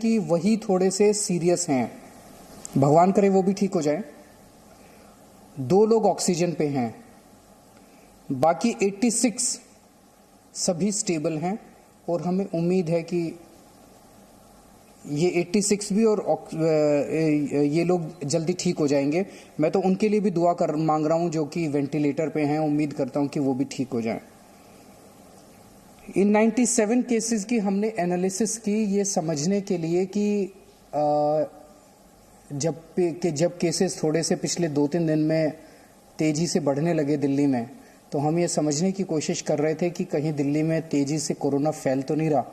कि वही थोड़े से सीरियस हैं, भगवान करे वो भी ठीक हो जाए। 2 लोग ऑक्सीजन पे हैं, बाकी 86 सभी स्टेबल हैं और हमें उम्मीद है कि ये 86 भी और ये लोग जल्दी ठीक हो जाएंगे। मैं तो उनके लिए भी दुआ मांग रहा हूं जो कि वेंटिलेटर पे हैं, उम्मीद करता हूं कि वो भी ठीक हो जाएं। इन 97 केसेस की हमने एनालिसिस की ये समझने के लिए कि जब केसेस थोड़े से पिछले 2-3 दिन में तेजी से बढ़ने लगे दिल्ली में, तो हम ये समझने की कोशिश कर रहे थे कि कहीं दिल्ली में तेजी से कोरोना फैल तो नहीं रहा।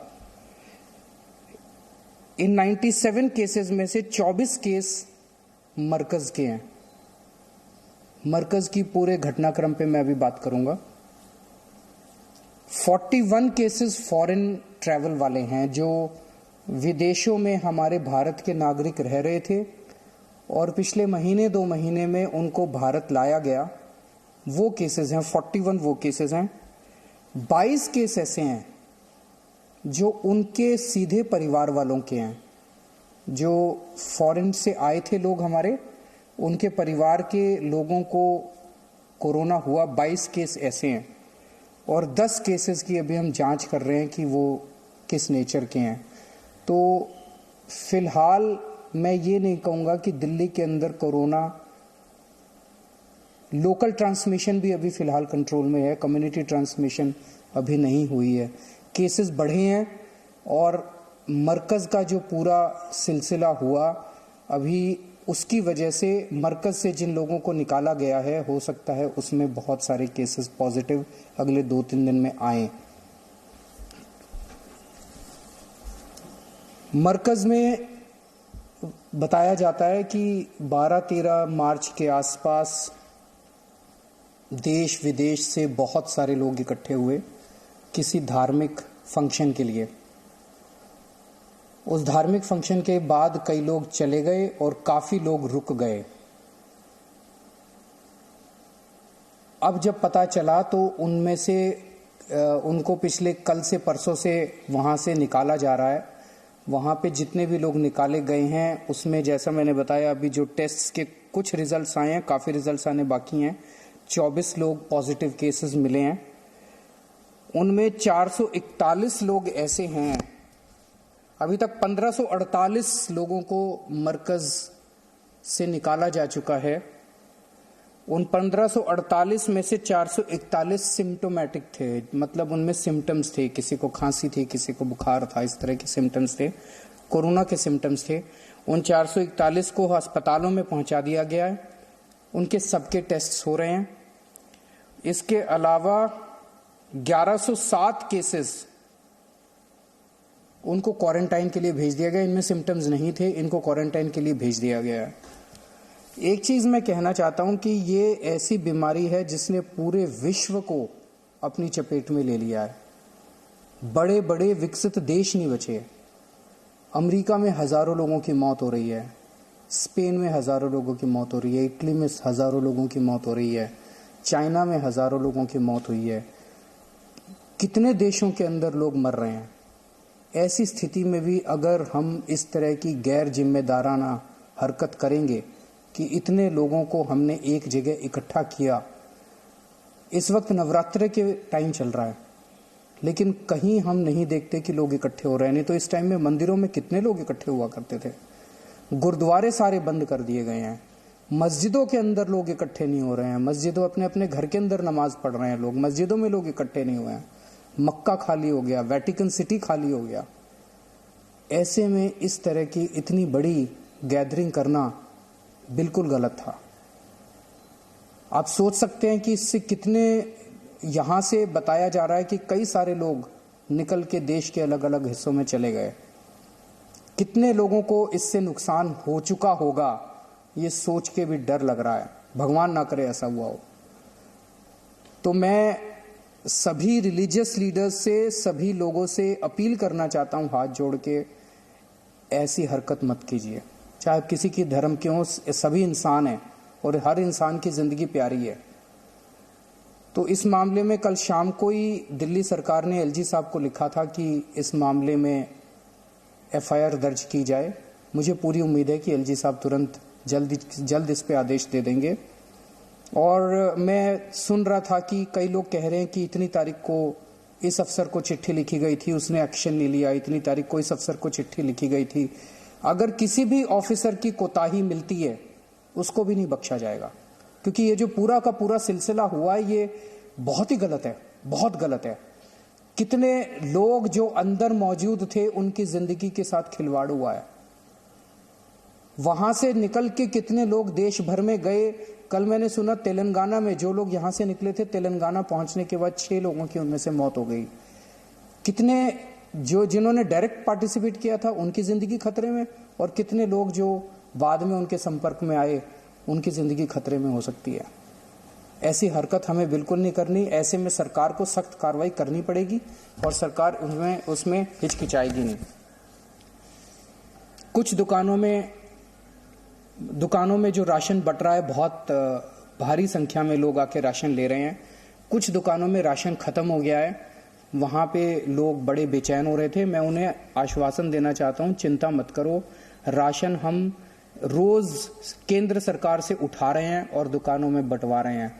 इन 97 केसेस में से 24 केस मरकज के हैं। मरकज की पूरे घटनाक्रम पे मैं अभी बात करूंगा। 41 केसेस फॉरेन ट्रैवल वाले हैं जो विदेशों में हमारे भारत के नागरिक रह रहे थे और पिछले महीने 2 महीने में उनको भारत लाया गया। वो केसेस हैं, 41 वो केसेस हैं। 22 केस ऐसे हैं जो उनके सीधे परिवार वालों के हैं, जो फॉरेन से आए थे लोग हमारे, उनके परिवार के लोगों को कोरोना हुआ। 22 केस ऐसे हैं और 10 केसेस की अभी हम जांच कर रहे हैं कि वो किस नेचर के हैं। तो फिलहाल मैं ये नहीं कहूँगा कि दिल्ली के अंदर कोरोना, लोकल ट्रांसमिशन भी अभी फिलहाल कंट्रोल में है, कम्युनिटी ट्रांसमिशन अभी नहीं हुई है। केसेस बढ़े हैं और मरकज का जो पूरा सिलसिला हुआ अभी, उसकी वजह से मरकज से जिन लोगों को निकाला गया है, हो सकता है उसमें बहुत सारे केसेस पॉजिटिव अगले 2-3 दिन में आए। मरकज में बताया जाता है कि 12-13 मार्च के आसपास देश विदेश से बहुत सारे लोग इकट्ठे हुए किसी धार्मिक फंक्शन के लिए। उस धार्मिक फंक्शन के बाद कई लोग चले गए और काफी लोग रुक गए। अब जब पता चला तो उनमें से उनको पिछले कल से परसों से वहां से निकाला जा रहा है। वहां पे जितने भी लोग निकाले गए हैं उसमें, जैसा मैंने बताया, अभी जो टेस्ट के कुछ रिजल्ट्स आए हैं, काफी रिजल्ट्स आने बाकी हैं। 24 लोग पॉजिटिव केसेस मिले हैं। उनमें 441 लोग ऐसे हैं, अभी तक 1548 लोगों को मरकज से निकाला जा चुका है। उन 1548 में से 441 सिम्टोमेटिक थे, मतलब उनमें सिम्टम्स थे, किसी को खांसी थी, किसी को बुखार था, इस तरह के सिम्टम्स थे, कोरोना के सिम्टम्स थे। उन 441 को अस्पतालों में पहुंचा दिया गया है, उनके सबके टेस्ट हो रहे हैं। इसके अलावा 1107 केसेस उनको क्वारंटाइन के लिए भेज दिया गया। इनमें सिम्टम्स नहीं थे, इनको क्वारंटाइन के लिए भेज दिया गया है। एक चीज मैं कहना चाहता हूं कि ये ऐसी बीमारी है जिसने पूरे विश्व को अपनी चपेट में ले लिया है। बड़े बड़े विकसित देश नहीं बचे। अमेरिका में हजारों लोगों की मौत हो रही है, स्पेन में हजारों लोगों की मौत हो रही है, इटली में हजारों लोगों की मौत हो रही है, चाइना में हजारों लोगों की मौत हुई है। कितने देशों के अंदर लोग मर रहे हैं। ऐसी स्थिति में भी अगर हम इस तरह की गैर जिम्मेदाराना हरकत करेंगे कि इतने लोगों को हमने एक जगह इकट्ठा किया। इस वक्त नवरात्र के टाइम चल रहा है, लेकिन कहीं हम नहीं देखते कि लोग इकट्ठे हो रहे हैं। नहीं तो इस टाइम में मंदिरों में कितने लोग इकट्ठे हुआ करते थे। गुरुद्वारे सारे बंद कर दिए गए हैं। मस्जिदों के अंदर लोग इकट्ठे नहीं हो रहे हैं। मस्जिदों अपने अपने घर के अंदर नमाज पढ़ रहे हैं लोग, मस्जिदों में लोग इकट्ठे नहीं हुए हैं। मक्का खाली हो गया, वेटिकन सिटी खाली हो गया। ऐसे में इस तरह की इतनी बड़ी गैदरिंग करना बिल्कुल गलत था। आप सोच सकते हैं कि इससे कितने, यहां से बताया जा रहा है कि कई सारे लोग निकल के देश के अलग अलग हिस्सों में चले गए। कितने लोगों को इससे नुकसान हो चुका होगा, ये सोच के भी डर लग रहा है। भगवान ना करे ऐसा हुआ हो। तो मैं सभी रिलीजियस लीडर्स से, सभी लोगों से अपील करना चाहता हूं हाथ जोड़ के, ऐसी हरकत मत कीजिए। चाहे किसी की धर्म के हो, सभी इंसान हैं और हर इंसान की जिंदगी प्यारी है। तो इस मामले में कल शाम को ही दिल्ली सरकार ने एलजी साहब को लिखा था कि इस मामले में एफआईआर दर्ज की जाए। मुझे पूरी उम्मीद है कि एलजी साहब तुरंत जल्द इस पे आदेश दे देंगे। और मैं सुन रहा था कि कई लोग कह रहे हैं कि इतनी तारीख को इस अफसर को चिट्ठी लिखी गई थी, उसने एक्शन नहीं लिया, इतनी तारीख को इस अफसर को चिट्ठी लिखी गई थी। अगर किसी भी ऑफिसर की कोताही मिलती है उसको भी नहीं बख्शा जाएगा, क्योंकि ये जो पूरा का पूरा सिलसिला हुआ है ये बहुत ही गलत है, बहुत गलत है। कितने लोग जो अंदर मौजूद थे उनकी जिंदगी के साथ खिलवाड़ हुआ है। वहां से निकल के कितने लोग देश भर में गए। कल मैंने सुना तेलंगाना में जो लोग यहां से निकले थे, तेलंगाना पहुंचने के बाद 6 लोगों की उनमें से मौत हो गई। कितने जिन्होंने डायरेक्ट पार्टिसिपेट किया था उनकी जिंदगी खतरे में, और कितने लोग जो बाद में उनके संपर्क में आए उनकी जिंदगी खतरे में हो सकती है। ऐसी हरकत हमें बिल्कुल नहीं करनी। ऐसे में सरकार को सख्त कार्रवाई करनी पड़ेगी और सरकार उसमें हिचकिचाएगी नहीं। कुछ दुकानों में जो राशन बट रहा है, बहुत भारी संख्या में लोग आके राशन ले रहे हैं। कुछ दुकानों में राशन खत्म हो गया है, वहां पे लोग बड़े बेचैन हो रहे थे। मैं उन्हें आश्वासन देना चाहता हूं, चिंता मत करो, राशन हम रोज केंद्र सरकार से उठा रहे हैं और दुकानों में बंटवा रहे हैं।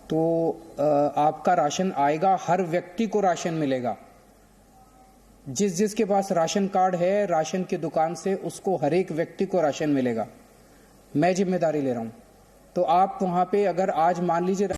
तो आपका राशन आएगा, हर व्यक्ति को राशन मिलेगा। जिसके पास राशन कार्ड है राशन की दुकान से, उसको हर एक व्यक्ति को राशन मिलेगा। मैं जिम्मेदारी ले रहा हूं। तो आप वहां पे अगर आज मान लीजिए